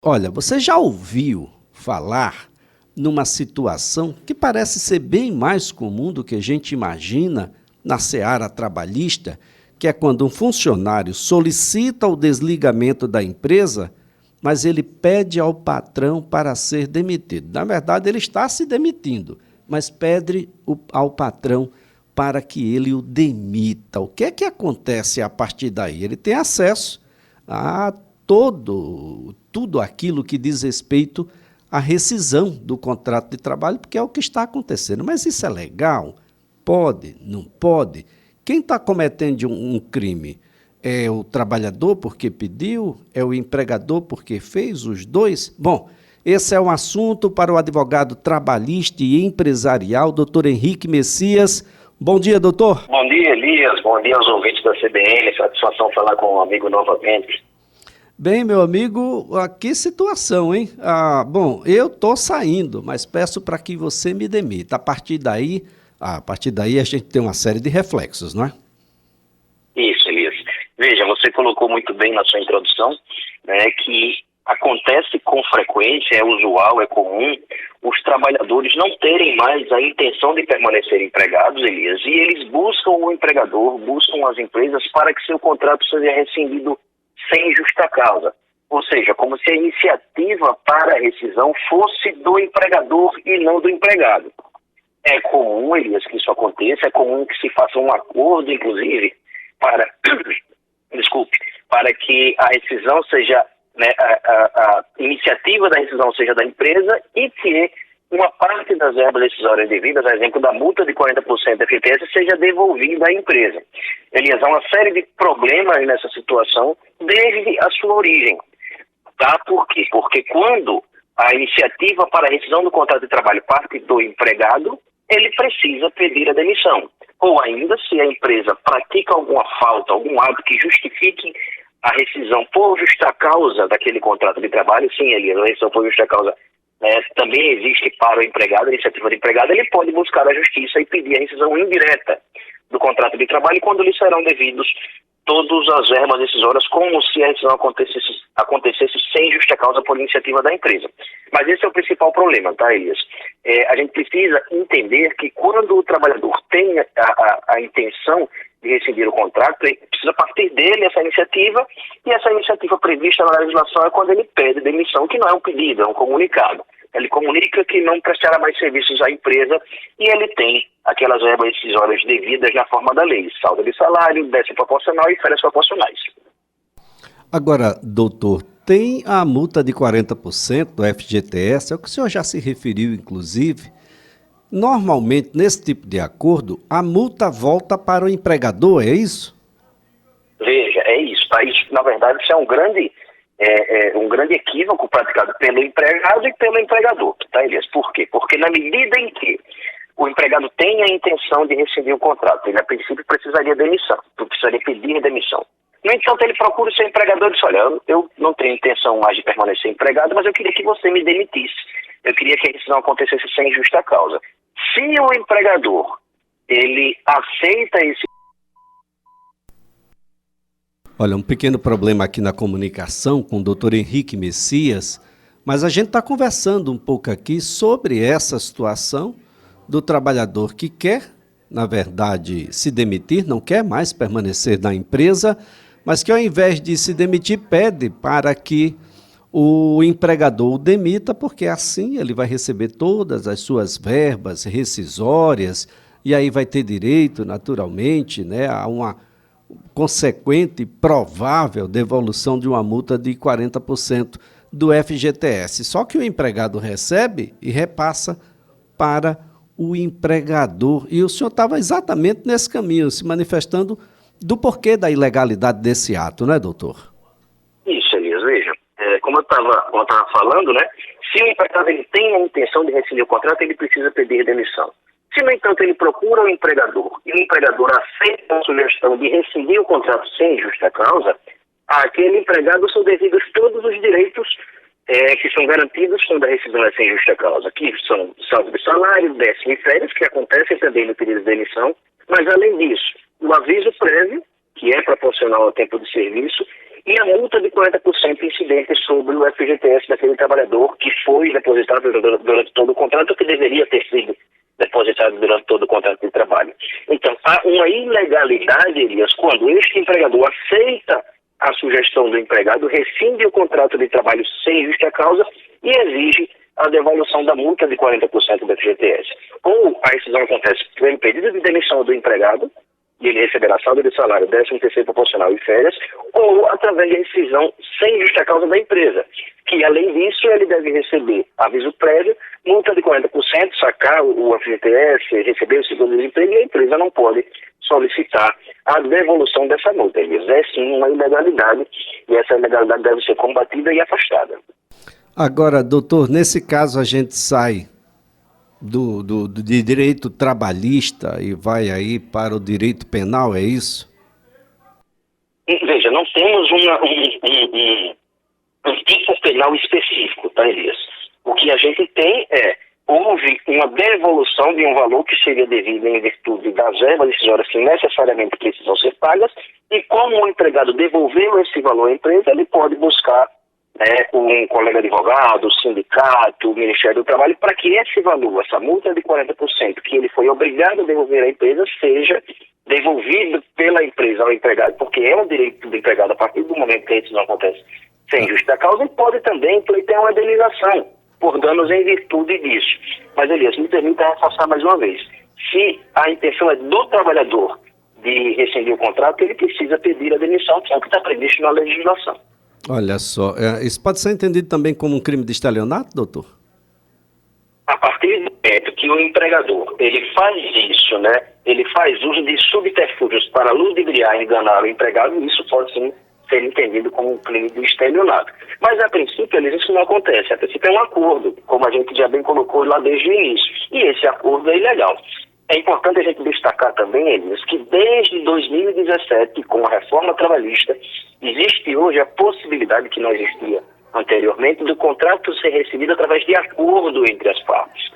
Olha, você já ouviu falar numa situação que parece ser bem mais comum do que a gente imagina na seara trabalhista, que é quando um funcionário solicita o desligamento da empresa, mas ele pede ao patrão para ser demitido. Na verdade, ele está se demitindo, mas pede ao patrão para que ele o demita. O que é que acontece a partir daí? Ele tem acesso a tudo aquilo que diz respeito à rescisão do contrato de trabalho, porque é o que está acontecendo. Mas isso é legal? Pode? Não pode? Quem está cometendo um crime? É o trabalhador porque pediu? É o empregador porque fez? Os dois? Bom, esse é um assunto para o advogado trabalhista e empresarial, doutor Henrique Messias. Bom dia, doutor. Bom dia, Elias. Bom dia aos ouvintes da CBN. Satisfação falar com um amigo novamente. Bem, meu amigo, que situação, hein? Bom, eu estou saindo, mas peço para que você me demita. A partir daí a gente tem uma série de reflexos, não é? Isso, Elias. Veja, você colocou muito bem na sua introdução, né, que acontece com frequência, é usual, é comum, os trabalhadores não terem mais a intenção de permanecer empregados, Elias, e eles buscam o empregador, buscam as empresas para que seu contrato seja rescindido sem justa causa. Ou seja, como se a iniciativa para a rescisão fosse do empregador e não do empregado. É comum, Elias, que isso aconteça, é comum que se faça um acordo, inclusive, para que a rescisão seja, né, a iniciativa da rescisão seja da empresa e que uma parte das verbas decisórias devidas, a exemplo da multa de 40% da FGTS, seja devolvida à empresa. Elias, há uma série de problemas nessa situação desde a sua origem. Tá? Por quê? Porque quando a iniciativa para a rescisão do contrato de trabalho parte do empregado, ele precisa pedir a demissão. Ou ainda, se a empresa pratica alguma falta, algum ato que justifique a rescisão por justa causa daquele contrato de trabalho, sim, Elias, a rescisão por justa causa também existe para o empregado, a iniciativa do empregado, ele pode buscar a justiça e pedir a rescisão indireta do contrato de trabalho quando lhe serão devidos todas as verbas decisórias, como se a rescisão acontecesse sem justa causa por iniciativa da empresa. Mas esse é o principal problema, tá, Elias? A gente precisa entender que quando o trabalhador tem a intenção de rescindir o contrato, ele precisa partir dele essa iniciativa, e essa iniciativa prevista na legislação é quando ele pede demissão, que não é um pedido, é um comunicado. Ele comunica que não prestará mais serviços à empresa e ele tem aquelas verbas decisórias devidas na forma da lei, saldo de salário, décimo proporcional e férias proporcionais. Agora, doutor, tem a multa de 40% do FGTS, é o que o senhor já se referiu, inclusive. Normalmente, nesse tipo de acordo, a multa volta para o empregador, é isso? Veja, é isso. Tá? Isso, na verdade, isso é um grande equívoco praticado pelo empregado e pelo empregador. Tá, Elias? Por quê? Porque na medida em que o empregado tem a intenção de rescindir o contrato, ele, a princípio, precisaria de demissão, precisaria pedir demissão. No entanto, ele procura o seu empregador e diz, olha, eu não tenho intenção mais de permanecer empregado, mas eu queria que você me demitisse. Eu queria que a rescisão acontecesse sem justa causa. Se o empregador, ele aceita esse... Olha, um pequeno problema aqui na comunicação com o doutor Henrique Messias, mas a gente está conversando um pouco aqui sobre essa situação do trabalhador que quer, na verdade, se demitir, não quer mais permanecer na empresa, mas que ao invés de se demitir, pede para que o empregador o demita, porque assim ele vai receber todas as suas verbas rescisórias e aí vai ter direito, naturalmente, né, a uma consequente provável devolução de uma multa de 40% do FGTS. Só que o empregado recebe e repassa para o empregador. E o senhor estava exatamente nesse caminho, se manifestando do porquê da ilegalidade desse ato, né, doutor? Isso, Elias, veja. Como eu estava falando, né? Se o empregado ele tem a intenção de rescindir o contrato, ele precisa pedir demissão. Se, no entanto, ele procura o empregador e o empregador aceita a sugestão de rescindir o contrato sem justa causa, àquele empregado são devidos todos os direitos que são garantidos quando a rescisão é sem justa causa, que são saldo de salário, décimo e férias, que acontecem também no pedido de demissão, mas, além disso, o aviso prévio, que é proporcional ao tempo de serviço, e a multa de 40% incidente sobre o FGTS daquele trabalhador que foi depositado durante todo o contrato, ou que deveria ter sido depositado durante todo o contrato de trabalho. Então, há uma ilegalidade, Elias, quando este empregador aceita a sugestão do empregado, rescinde o contrato de trabalho sem justa causa e exige a devolução da multa de 40% do FGTS. Ou a rescisão acontece pelo pedido de demissão do empregado, e ele receberá saldo de salário, 13º proporcional e férias, ou através de rescisão sem justa causa da empresa, que além disso ele deve receber aviso prévio, multa de 40%, sacar o FGTS, receber o seguro-desemprego, e a empresa não pode solicitar a devolução dessa multa. É sim uma ilegalidade, e essa ilegalidade deve ser combatida e afastada. Agora, doutor, nesse caso a gente sai de direito trabalhista e vai aí para o direito penal, é isso? Veja, não temos um tipo penal específico, tá, Elias? O que a gente tem houve uma devolução de um valor que seria devido em virtude das verbas decisórias que necessariamente precisam ser pagas, e como o empregado devolveu esse valor à empresa, ele pode buscar um colega advogado, o sindicato, o Ministério do Trabalho, para que esse valor, essa multa de 40% que ele foi obrigado a devolver à empresa, seja devolvido pela empresa ao empregado, porque é um direito do empregado a partir do momento que isso não acontece sem justa causa, e pode também pleitear uma indenização por danos em virtude disso. Mas, Elias, me permita reforçar mais uma vez. Se a intenção é do trabalhador de rescindir o contrato, ele precisa pedir a demissão, que é o que está previsto na legislação. Olha só, isso pode ser entendido também como um crime de estelionato, doutor? A partir do momento que o empregador ele faz isso, ele faz uso de subterfúgios para ludibriar e enganar o empregado, isso pode sim ser entendido como um crime de estelionato. Mas, a princípio, isso não acontece. A princípio é um acordo, como a gente já bem colocou lá desde o início. E esse acordo é ilegal. É importante a gente destacar também, Elias, que desde 2017, com a reforma trabalhista, existe hoje a possibilidade, que não existia anteriormente, do contrato ser recebido através de acordo entre as partes.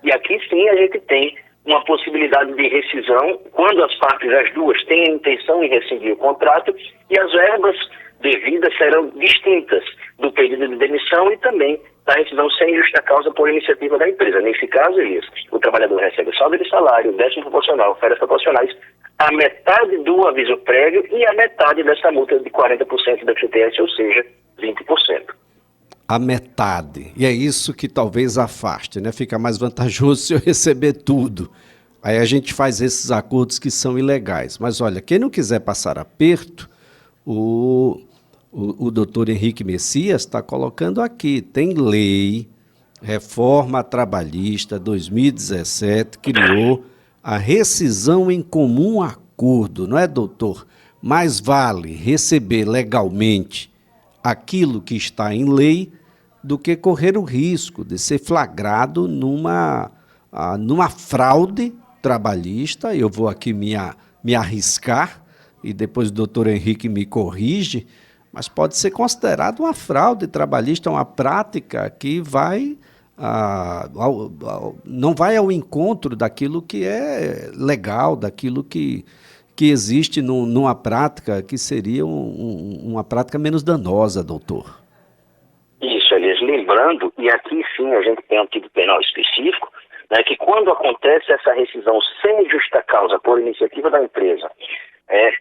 E aqui sim a gente tem uma possibilidade de rescisão quando as partes, as duas, têm a intenção em rescindir o contrato, e as verbas devidas serão distintas do pedido de demissão e também da rescisão sem justa causa por iniciativa da empresa. Nesse caso, Elias, o trabalhador recebe saldo de salário, 10º proporcional, férias proporcionais, a metade do aviso prévio e a metade dessa multa de 40% da FGTS, ou seja, 20%. A metade. E é isso que talvez afaste, né? Fica mais vantajoso se eu receber tudo. Aí a gente faz esses acordos que são ilegais. Mas olha, quem não quiser passar aperto, o doutor Henrique Messias está colocando aqui, tem lei, reforma trabalhista 2017, criou a rescisão em comum acordo, não é, doutor? Mais vale receber legalmente aquilo que está em lei do que correr o risco de ser flagrado numa fraude trabalhista. Eu vou aqui me arriscar, e depois o doutor Henrique me corrige, mas pode ser considerado uma fraude trabalhista, uma prática que não vai ao encontro daquilo que é legal, daquilo que existe numa prática que seria uma prática menos danosa, doutor. Isso, Elias. Lembrando, e aqui sim a gente tem um tipo penal específico, que quando acontece essa rescisão sem justa causa por iniciativa da empresa,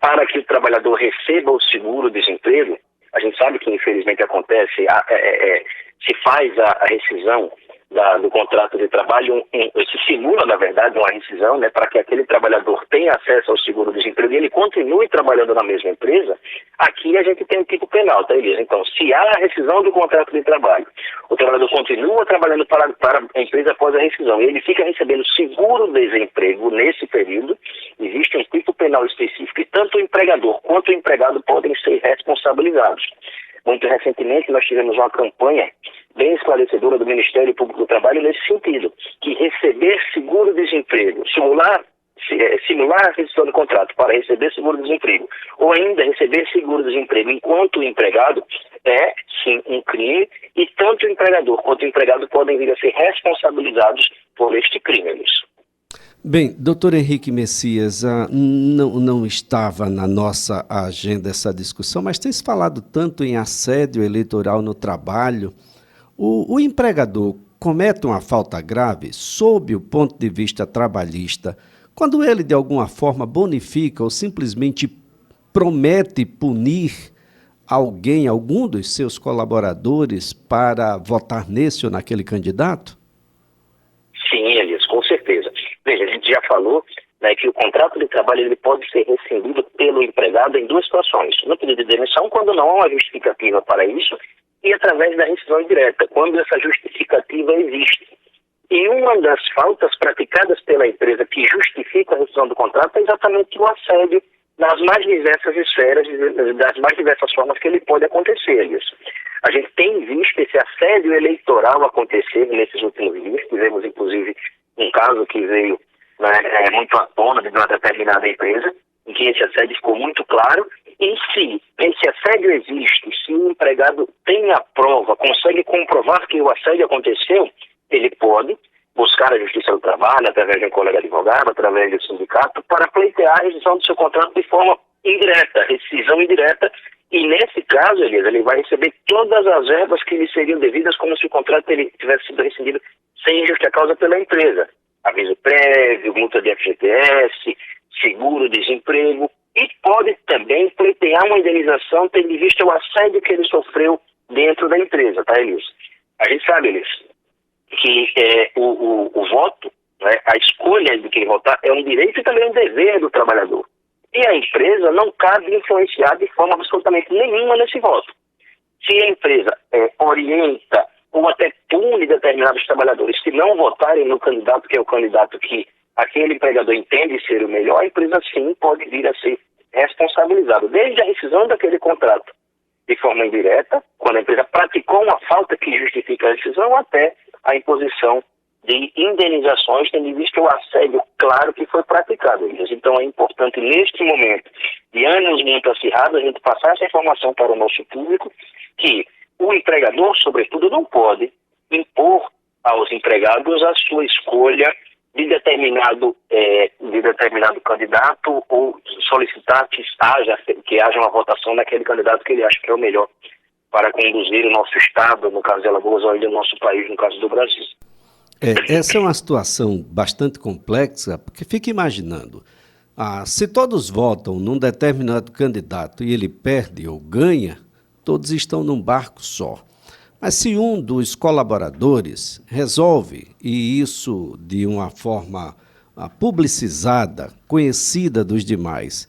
para que o trabalhador receba o seguro-desemprego, a gente sabe que infelizmente acontece, se faz a rescisão do contrato de trabalho, se simula, na verdade, uma rescisão, para que aquele trabalhador tenha acesso ao seguro-desemprego e ele continue trabalhando na mesma empresa. Aqui a gente tem um tipo penal, tá, Elias? Então, se há a rescisão do contrato de trabalho, o trabalhador continua trabalhando para a empresa após a rescisão e ele fica recebendo seguro-desemprego nesse período, existe um tipo penal específico e tanto o empregador quanto o empregado podem ser responsabilizados. Muito recentemente nós tivemos uma campanha bem esclarecedora do Ministério Público do Trabalho nesse sentido, que receber seguro-desemprego, simular a rescisão do contrato para receber seguro-desemprego, ou ainda receber seguro-desemprego enquanto empregado, é sim um crime, e tanto o empregador quanto o empregado podem vir a ser responsabilizados por este crime. Bem, doutor Henrique Messias, não estava na nossa agenda essa discussão, mas tem se falado tanto em assédio eleitoral no trabalho. O empregador comete uma falta grave sob o ponto de vista trabalhista quando ele, de alguma forma, bonifica ou simplesmente promete punir alguém, algum dos seus colaboradores, para votar nesse ou naquele candidato? Sim, Elias, com certeza. Veja, a gente já falou, né, que o contrato de trabalho ele pode ser rescindido pelo empregado em duas situações. No pedido de demissão, quando não há uma justificativa para isso, e através da rescisão indireta, quando essa justificativa existe. E uma das faltas praticadas pela empresa que justifica a rescisão do contrato é exatamente o assédio nas mais diversas esferas, das mais diversas formas que ele pode acontecer. Isso. A gente tem visto esse assédio eleitoral acontecer nesses últimos dias. Tivemos, inclusive, um caso que veio, né, muito à tona de uma determinada empresa, em que esse assédio ficou muito claro. E se esse assédio existe, se o empregado tem a prova, consegue comprovar que o assédio aconteceu, ele pode buscar a Justiça do Trabalho, através de um colega advogado, através do sindicato, para pleitear a rescisão do seu contrato de forma indireta, rescisão indireta. E nesse caso, Elias, ele vai receber todas as verbas que lhe seriam devidas, como se o contrato ele tivesse sido rescindido sem justa causa pela empresa. Aviso prévio, multa de FGTS, seguro-desemprego, e pode também pleitear uma indenização tendo em vista o assédio que ele sofreu dentro da empresa, tá, Elias? A gente sabe, Elias, que o voto, né, a escolha de quem votar é um direito e também um dever do trabalhador. E a empresa não cabe influenciar de forma absolutamente nenhuma nesse voto. Se a empresa orienta ou até pune determinados trabalhadores que não votarem no candidato, que é o candidato que aquele empregador entende ser o melhor, a empresa sim pode vir a ser responsabilizada, desde a rescisão daquele contrato de forma indireta, quando a empresa praticou uma falta que justifica a rescisão, até a imposição de indenizações, tendo em vista o assédio claro que foi praticado. Então é importante, neste momento de anos muito acirrados, a gente passar essa informação para o nosso público, que o empregador, sobretudo, não pode impor aos empregados a sua escolha de determinado candidato ou solicitar que haja uma votação naquele candidato que ele acha que é o melhor para conduzir o nosso estado, no caso de Alagoas, ou ainda o nosso país, no caso do Brasil. Essa é uma situação bastante complexa, porque fica imaginando, se todos votam num determinado candidato e ele perde ou ganha, todos estão num barco só. Mas se um dos colaboradores resolve, e isso de uma forma publicizada, conhecida dos demais,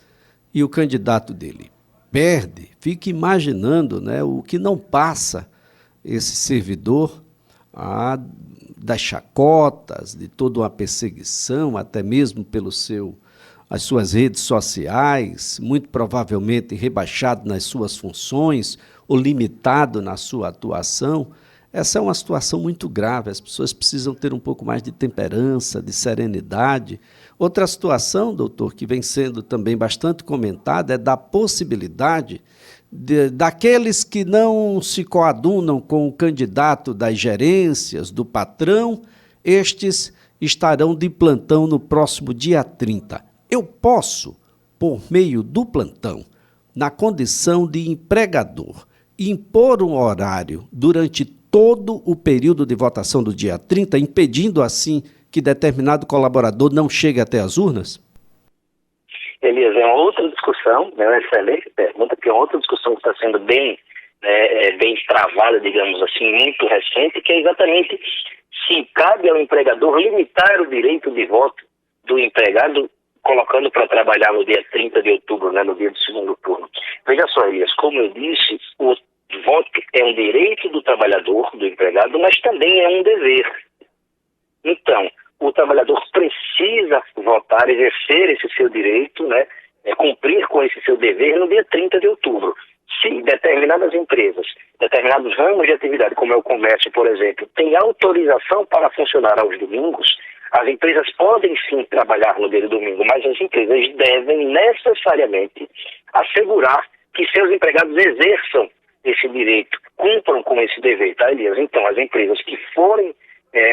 e o candidato dele perde, fica imaginando, né, o que não passa esse servidor das chacotas, de toda uma perseguição, até mesmo as suas redes sociais, muito provavelmente rebaixado nas suas funções ou limitado na sua atuação. Essa é uma situação muito grave, as pessoas precisam ter um pouco mais de temperança, de serenidade. Outra situação, doutor, que vem sendo também bastante comentada, é da possibilidade daqueles que não se coadunam com o candidato das gerências, do patrão, estes estarão de plantão no próximo dia 30. Eu posso, por meio do plantão, na condição de empregador, impor um horário durante todo o período de votação do dia 30, impedindo assim que determinado colaborador não chegue até as urnas? Elias, é uma outra discussão, né, uma excelente pergunta, porque é uma outra discussão que está sendo bem travada, digamos assim, muito recente, que é exatamente se cabe ao empregador limitar o direito de voto do empregado, colocando para trabalhar no dia 30 de outubro, né, no dia do segundo turno. Veja só, Elias, como eu disse, o voto é um direito do trabalhador, do empregado, mas também é um dever. Então, o trabalhador precisa votar, exercer esse seu direito, né, cumprir com esse seu dever no dia 30 de outubro. Se determinadas empresas, determinados ramos de atividade, como é o comércio, por exemplo, têm autorização para funcionar aos domingos, as empresas podem sim trabalhar no dia de domingo, mas as empresas devem necessariamente assegurar que seus empregados exerçam esse direito, cumpram com esse dever, tá, Elias? Então, as empresas que forem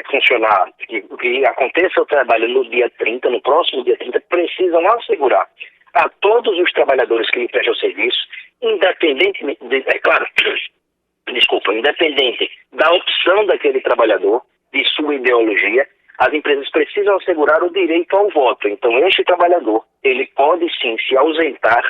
funcionar, que aconteça o trabalho no dia 30, no próximo dia 30, precisam assegurar a todos os trabalhadores que lhe prestam serviço, independentemente, independente da opção daquele trabalhador, de sua ideologia, as empresas precisam assegurar o direito ao voto. Então, este trabalhador, ele pode sim se ausentar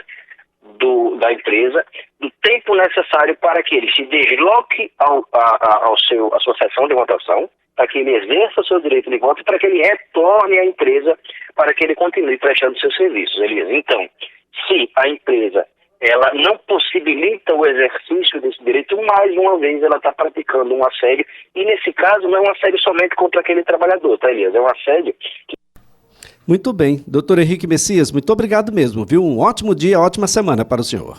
da empresa do tempo necessário para que ele se desloque à sua sessão de votação, para que ele exerça o seu direito de voto e para que ele retorne à empresa para que ele continue prestando seus serviços, Elias. Então, se a empresa ela não possibilita o exercício desse direito, mais uma vez ela está praticando um assédio, e nesse caso não é um assédio somente contra aquele trabalhador, tá, Elias? É um assédio que... Muito bem. Doutor Henrique Messias, muito obrigado mesmo, viu? Um ótimo dia, ótima semana para o senhor.